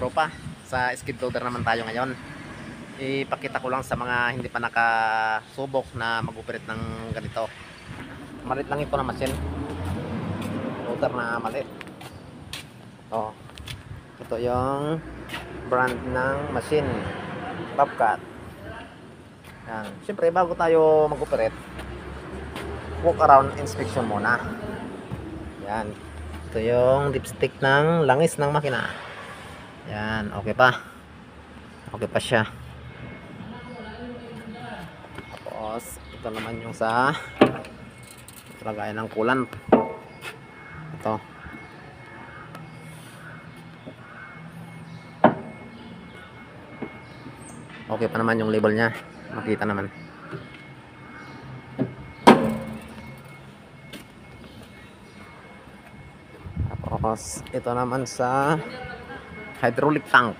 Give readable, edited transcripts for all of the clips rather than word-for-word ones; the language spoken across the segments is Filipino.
tropa, sa skid loader naman tayo ngayon. Ipakita ko lang sa mga hindi pa nakasubok na mag-operate ng ganito. Malit lang ito na machine. Loader na malit. Oh, ito yung brand ng machine, Bobcat. Yan. Siyempre bago tayo mag-operate, walk around inspection muna. Yan. Ito yung dipstick ng langis ng makina. Yan, okay pa. Okay pa siya. Tapos, ito naman yung sa lagayan ng coolant. Ito. Okay pa naman yung label niya. Makita naman. Tapos, ito naman sa hydraulic tank.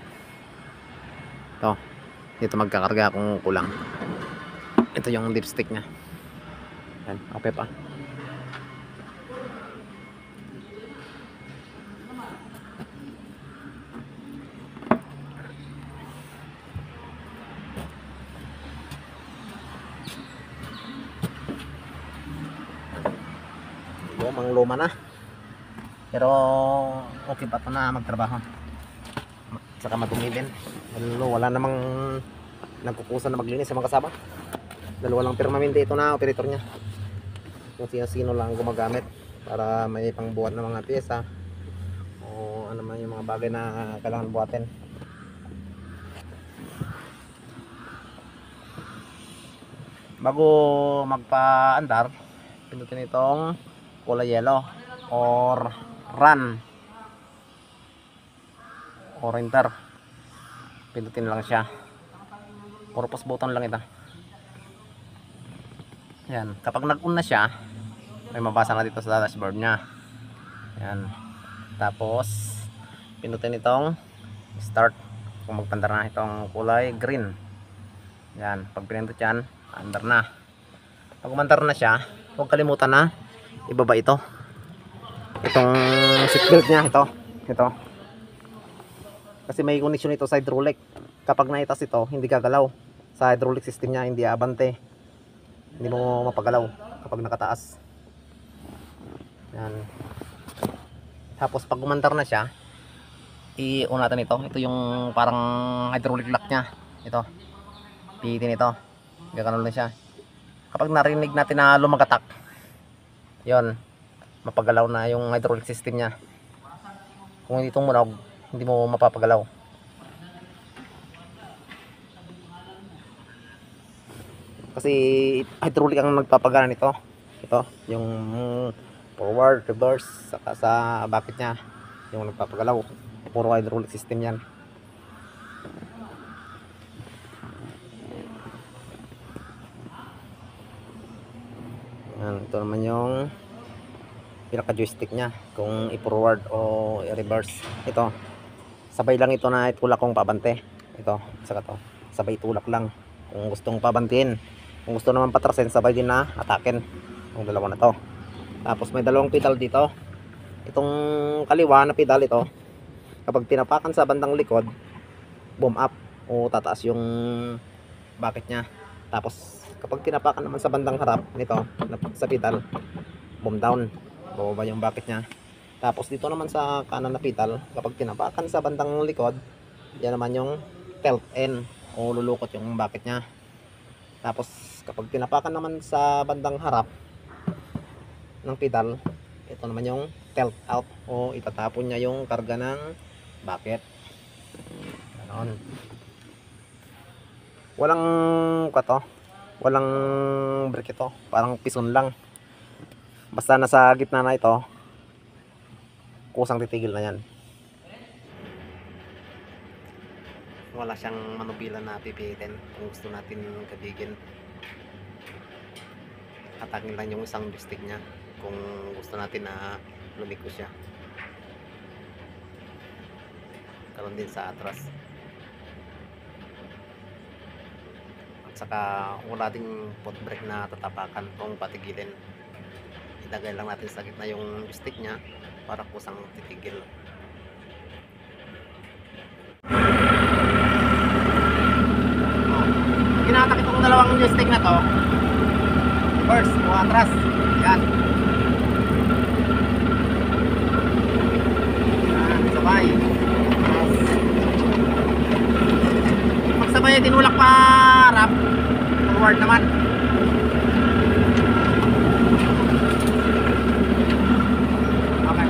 Ito. Dito magkakarga kung kulang. Ito yung dipstick niya. Yan, okay pa. Lumang-luma na. Pero okay pa ito na magtrabaho. Saka madumi din. Wala namang nagkukusa na maglinis sa mga kasama. Dalawa lang permanente ito na operator niya. Kung sino lang gumagamit para may pangbuhat ng mga pyesa o ano man yung mga bagay na kailangan buhatin. Bago magpa-andar, pindutin itong kulay yellow or run or enter. Pindutin lang siya. Purpose button lang ito. Yan, kapag nag-on na siya, may mabasa na dito sa dashboard niya. Yan. Tapos pindutin itong start kung magpandar na itong kulay green. Yan, pag pinindot yan, andar na. Pag umandar na siya, huwag kalimutan na ibaba ito. Itong seatbelt niya, ito. Kasi may connection ito sa hydraulic. Kapag naitas ito, hindi gagalaw. Sa hydraulic system niya, hindi abante. Hindi mo mapagalaw kapag nakataas. Yan. Tapos pag umandar na siya, i-on natin ito. Ito yung parang hydraulic lock niya. Ito. Pihitin ito. Gaganon na siya. Kapag narinig natin na lumagatak, yon, mapagalaw na yung hydraulic system niya. Kung hindi tumunog, hindi mo mapapagalaw. Kasi hydraulic ang nagpapagana nito. Ito, yung forward, reverse, saka sa bucket niya, yung nagpapagalaw. Puro hydraulic system yan. Yan, ito naman yung pinaka joystick niya, kung i-forward o i-reverse. Ito, sabay lang ito na itulak kong pabante. Ito, saka to, sabay tulak lang kung gustong pabantin. Kung gusto naman patrasin, sabay din na atakin ang dalawa na to. Tapos may dalawang pedal dito. Itong kaliwa na pedal ito, kapag tinapakan sa bandang likod, boom up o tataas yung bucket nya. Tapos kapag tinapakan naman sa bandang harap nito sa pedal, boom down, bababa yung bucket nya. Tapos dito naman sa kanan na pedal, kapag tinapakan sa bandang likod, yan naman yung tilt in o lulukot yung bucket nya. Tapos kapag tinapakan naman sa bandang harap ng pedal, ito naman yung tilt out o itatapon niya yung karga ng bucket. Ganon. Walang brake ito, parang pison lang. Basta nasa gitna na ito, kusang titigil na yan. Wala siyang manubilan na pipitin kung gusto natin kabigin. Atakin lang yung isang joystick niya kung gusto natin na lumiko siya. Karon din sa atras. At saka wala ding foot brake na tatapakan kung patigilin. Ilagay lang natin sa gitna yung joystick niya para kusang titigil. joystick na to, reverse o atras. Yan. Sabay. Pag sabay tinulak pa harap, forward naman. Okay.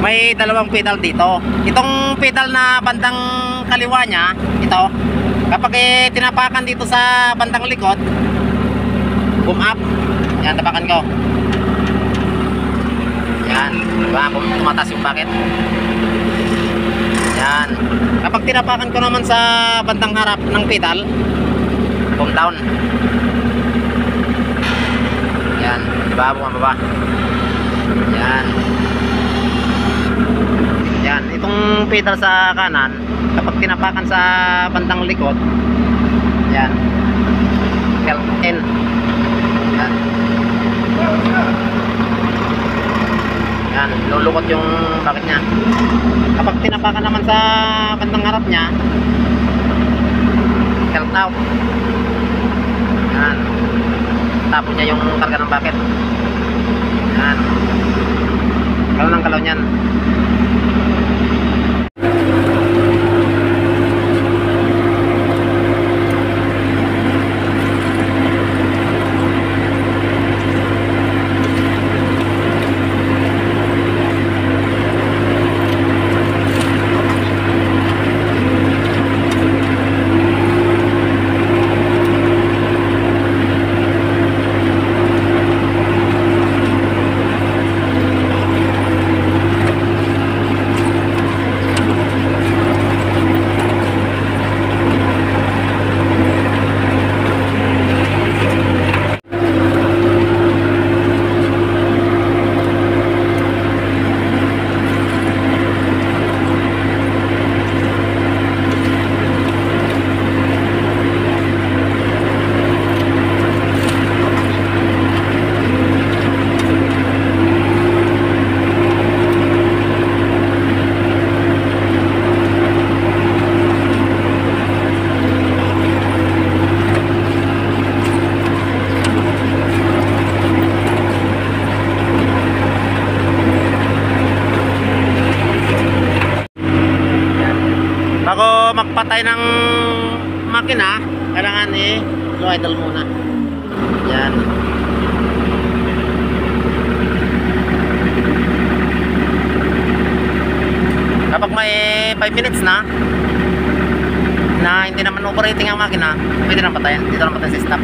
May dalawang pedal dito. Itong pedal na bandang kaliwa niya, ito, kapag tinapakan dito sa bandang likod, boom up. Yan, tapakan ko. Yan, diba? Tumatas yung bucket. Yan. Kapag tinapakan ko naman sa bandang harap ng pedal, boom down. Yan, diba? Bumababa. Yan. Yan, itong pedal sa kanan, kapag tinapakan sa bandang likod, yan, L-N. Yan. Yan, lulukot yung bucket niya. Kapag tinapakan naman sa bandang harap niya, tilt out. Yan. Tapos niya yung karga ng bucket. Yan. Kalaw ng kalaw niyan. Bago magpatay ng makina, kailangan low idle muna. Yan. Kapag may 5 minutes na hindi naman operating ang makina, pwede na patayin. Dito lang patayin sa stop.